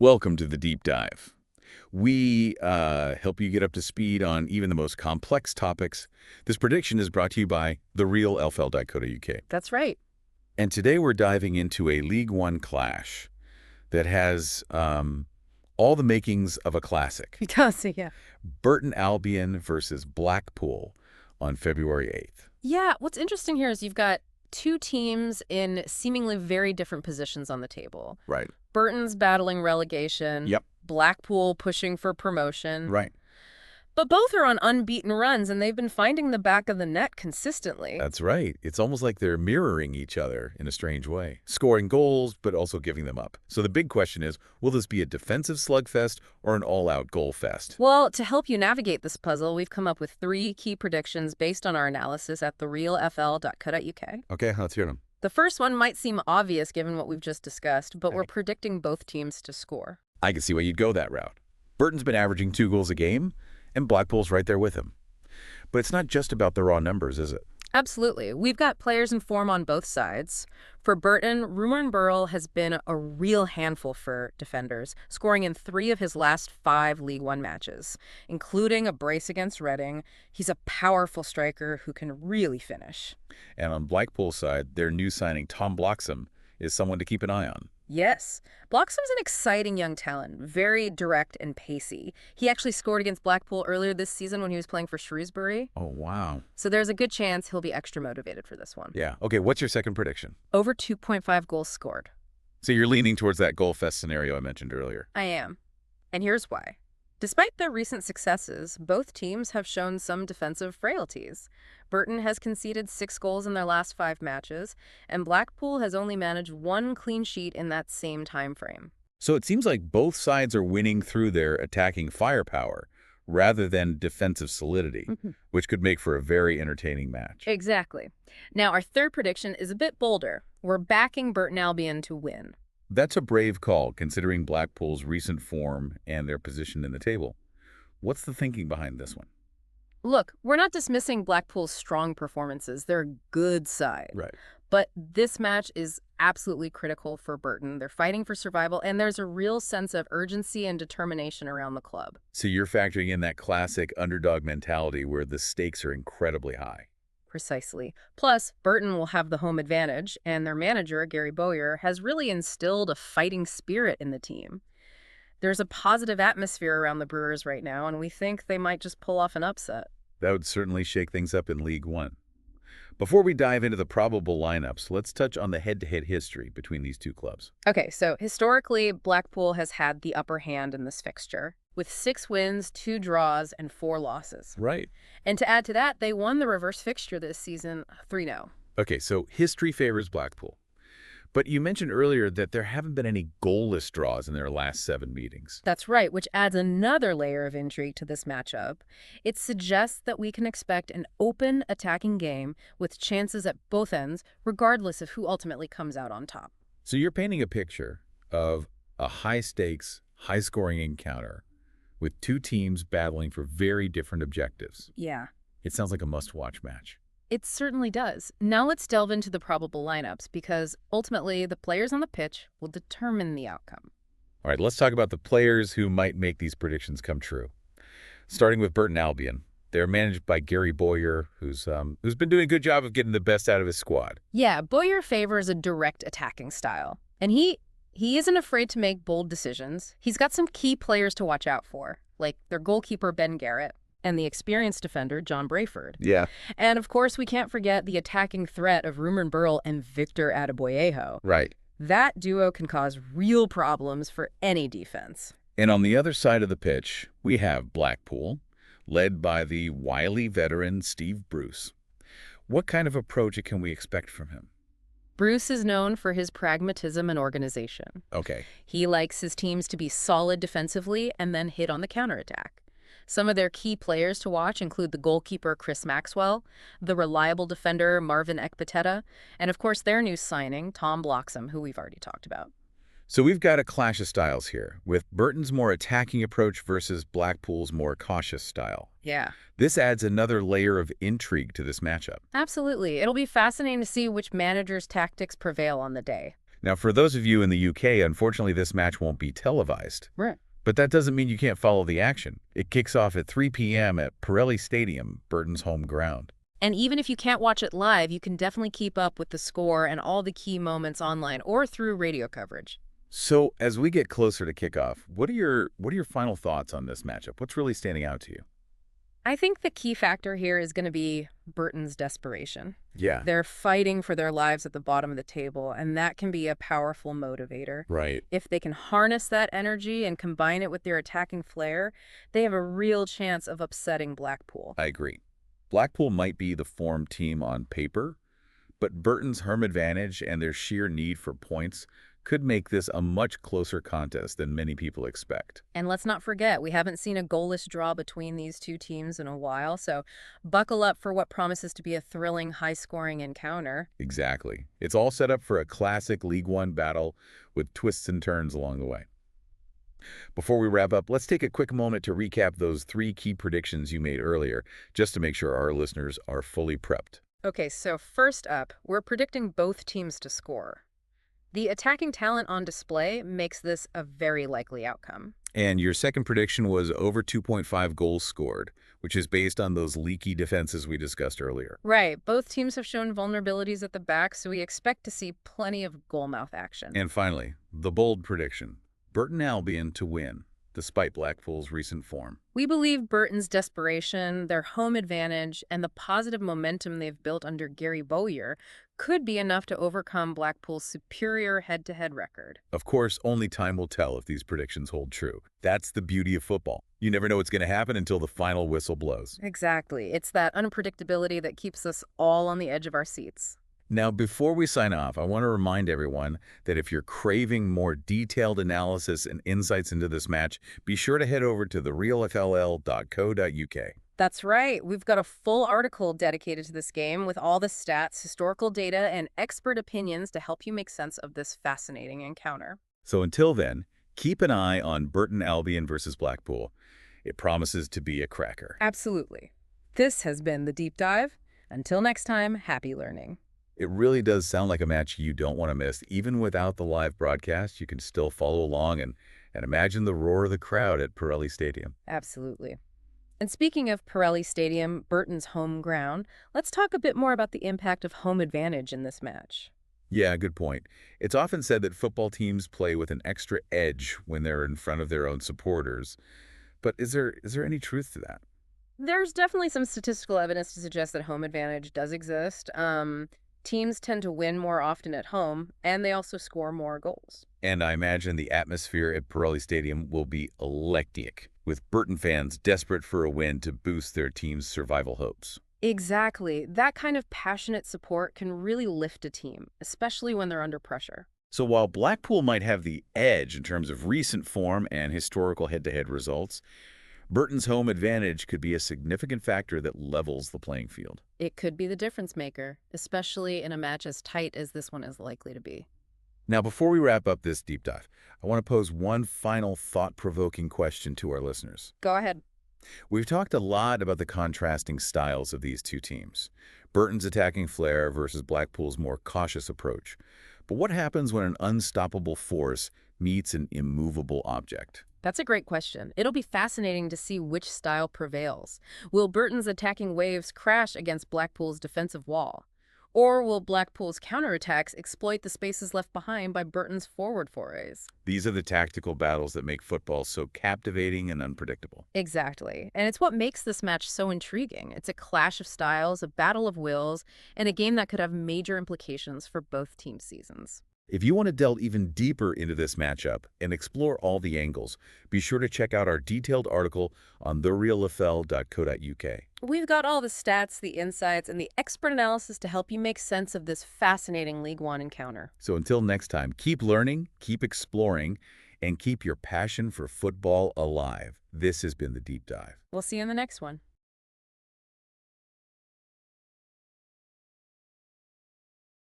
Welcome to the Deep Dive. We help you get up to speed on even the most complex topics. This prediction is brought to you by therealfl.co.uk. That's right. And today we're diving into a League One clash that has all the makings of a classic. It does, yeah. Burton Albion versus Blackpool on February 8th. Yeah, what's interesting here is you've got two teams in seemingly very different positions on the table. Right. Burton's battling relegation. Yep. Blackpool pushing for promotion. Right. But both are on unbeaten runs, and they've been finding the back of the net consistently. That's right. It's almost like they're mirroring each other in a strange way, scoring goals, but also giving them up. So the big question is, will this be a defensive slugfest or an all-out goal fest? Well, to help you navigate this puzzle, we've come up with 3 key predictions based on our analysis at therealfl.co.uk. Okay, let's hear them. The first one might seem obvious given what we've just discussed, but we're predicting both teams to score. I can see why you'd go that route. Burton's been averaging 2 goals a game, and Blackpool's right there with him. But it's not just about the raw numbers, is it? Absolutely. We've got players in form on both sides. For Burton, Ruben Burrell has been a real handful for defenders, scoring in 3 of his last 5 League One matches, including a brace against Reading. He's a powerful striker who can really finish. And on Blackpool's side, their new signing, Tom Bloxham, is someone to keep an eye on. Yes. Bloxham's an exciting young talent, very direct and pacey. He actually scored against Blackpool earlier this season when he was playing for Shrewsbury. Oh, wow. So there's a good chance he'll be extra motivated for this one. Yeah. Okay, what's your second prediction? Over 2.5 goals scored. So you're leaning towards that goal fest scenario I mentioned earlier. I am. And here's why. Despite their recent successes, both teams have shown some defensive frailties. Burton has conceded 6 goals in their last 5 matches, and Blackpool has only managed 1 clean sheet in that same time frame. So it seems like both sides are winning through their attacking firepower rather than defensive solidity, which could make for a very entertaining match. Exactly. Now, our third prediction is a bit bolder. We're backing Burton Albion to win. That's a brave call, considering Blackpool's recent form and their position in the table. What's the thinking behind this one? Look, we're not dismissing Blackpool's strong performances. They're a good side. Right. But this match is absolutely critical for Burton. They're fighting for survival, and there's a real sense of urgency and determination around the club. So you're factoring in that classic underdog mentality where the stakes are incredibly high. Precisely. Plus, Burton will have the home advantage, and their manager, Gary Bowyer, has really instilled a fighting spirit in the team. There's a positive atmosphere around the Brewers right now, and we think they might just pull off an upset. That would certainly shake things up in League One. Before we dive into the probable lineups, let's touch on the head-to-head history between these two clubs. Okay, so historically, Blackpool has had the upper hand in this fixture, with 6 wins, 2 draws, and 4 losses. Right. And to add to that, they won the reverse fixture this season 3-0. Okay, so history favors Blackpool. But you mentioned earlier that there haven't been any goalless draws in their last 7 meetings. That's right, which adds another layer of intrigue to this matchup. It suggests that we can expect an open, attacking game with chances at both ends, regardless of who ultimately comes out on top. So you're painting a picture of a high-stakes, high-scoring encounter with 2 teams battling for very different objectives. Yeah. It sounds like a must-watch match. It certainly does. Now let's delve into the probable lineups, because ultimately the players on the pitch will determine the outcome. All right, let's talk about the players who might make these predictions come true. Starting with Burton Albion. They're managed by Gary Bowyer, who's been doing a good job of getting the best out of his squad. Yeah, Bowyer favors a direct attacking style. And he isn't afraid to make bold decisions. He's got some key players to watch out for, like their goalkeeper Ben Garrett and the experienced defender John Brayford. Yeah. And of course, we can't forget the attacking threat of Ruben Burrell and Victor Adeboyejo. Right. That duo can cause real problems for any defense. And on the other side of the pitch, we have Blackpool, led by the wily veteran Steve Bruce. What kind of approach can we expect from him? Bruce is known for his pragmatism and organization. Okay. He likes his teams to be solid defensively and then hit on the counterattack. Some of their key players to watch include the goalkeeper Chris Maxwell, the reliable defender Marvin Ekpiteta, and of course their new signing, Tom Bloxham, who we've already talked about. So we've got a clash of styles here, with Burton's more attacking approach versus Blackpool's more cautious style. Yeah. This adds another layer of intrigue to this matchup. Absolutely. It'll be fascinating to see which manager's tactics prevail on the day. Now, for those of you in the UK, unfortunately, this match won't be televised. Right. But that doesn't mean you can't follow the action. It kicks off at 3 p.m. at Pirelli Stadium, Burton's home ground. And even if you can't watch it live, you can definitely keep up with the score and all the key moments online or through radio coverage. So, as we get closer to kickoff, what are your final thoughts on this matchup? What's really standing out to you? I think the key factor here is going to be Burton's desperation. Yeah. They're fighting for their lives at the bottom of the table, and that can be a powerful motivator. Right. If they can harness that energy and combine it with their attacking flair, they have a real chance of upsetting Blackpool. I agree. Blackpool might be the form team on paper, but Burton's home advantage and their sheer need for points could make this a much closer contest than many people expect. And let's not forget, we haven't seen a goalless draw between these two teams in a while, so buckle up for what promises to be a thrilling, high-scoring encounter. Exactly. It's all set up for a classic League One battle with twists and turns along the way. Before we wrap up, let's take a quick moment to recap those 3 key predictions you made earlier, just to make sure our listeners are fully prepped. Okay, so first up, we're predicting both teams to score. The attacking talent on display makes this a very likely outcome. And your second prediction was over 2.5 goals scored, which is based on those leaky defenses we discussed earlier. Right, both teams have shown vulnerabilities at the back, so we expect to see plenty of goal-mouth action. And finally, the bold prediction, Burton Albion to win, despite Blackpool's recent form. We believe Burton's desperation, their home advantage, and the positive momentum they've built under Gary Bowyer could be enough to overcome Blackpool's superior head-to-head record. Of course, only time will tell if these predictions hold true. That's the beauty of football. You never know what's going to happen until the final whistle blows. Exactly. It's that unpredictability that keeps us all on the edge of our seats. Now, before we sign off, I want to remind everyone that if you're craving more detailed analysis and insights into this match, be sure to head over to therealfll.co.uk. That's right. We've got a full article dedicated to this game with all the stats, historical data, and expert opinions to help you make sense of this fascinating encounter. So until then, keep an eye on Burton Albion versus Blackpool. It promises to be a cracker. Absolutely. This has been The Deep Dive. Until next time, happy learning. It really does sound like a match you don't want to miss. Even without the live broadcast, you can still follow along and imagine the roar of the crowd at Pirelli Stadium. Absolutely. And speaking of Pirelli Stadium, Burton's home ground, let's talk a bit more about the impact of home advantage in this match. Yeah, good point. It's often said that football teams play with an extra edge when they're in front of their own supporters. But is there any truth to that? There's definitely some statistical evidence to suggest that home advantage does exist. Teams tend to win more often at home, and they also score more goals. And I imagine the atmosphere at Pirelli Stadium will be electric, with Burton fans desperate for a win to boost their team's survival hopes. Exactly. That kind of passionate support can really lift a team, especially when they're under pressure. So while Blackpool might have the edge in terms of recent form and historical head-to-head results, Burton's home advantage could be a significant factor that levels the playing field. It could be the difference maker, especially in a match as tight as this one is likely to be. Now, before we wrap up this deep dive, I want to pose one final thought-provoking question to our listeners. Go ahead. We've talked a lot about the contrasting styles of these two teams, Burton's attacking flair versus Blackpool's more cautious approach. But what happens when an unstoppable force meets an immovable object? That's a great question. It'll be fascinating to see which style prevails. Will Burton's attacking waves crash against Blackpool's defensive wall? Or will Blackpool's counterattacks exploit the spaces left behind by Burton's forward forays? These are the tactical battles that make football so captivating and unpredictable. Exactly. And it's what makes this match so intriguing. It's a clash of styles, a battle of wills, and a game that could have major implications for both team seasons. If you want to delve even deeper into this matchup and explore all the angles, be sure to check out our detailed article on therealfl.co.uk. We've got all the stats, the insights, and the expert analysis to help you make sense of this fascinating League One encounter. So until next time, keep learning, keep exploring, and keep your passion for football alive. This has been The Deep Dive. We'll see you in the next one.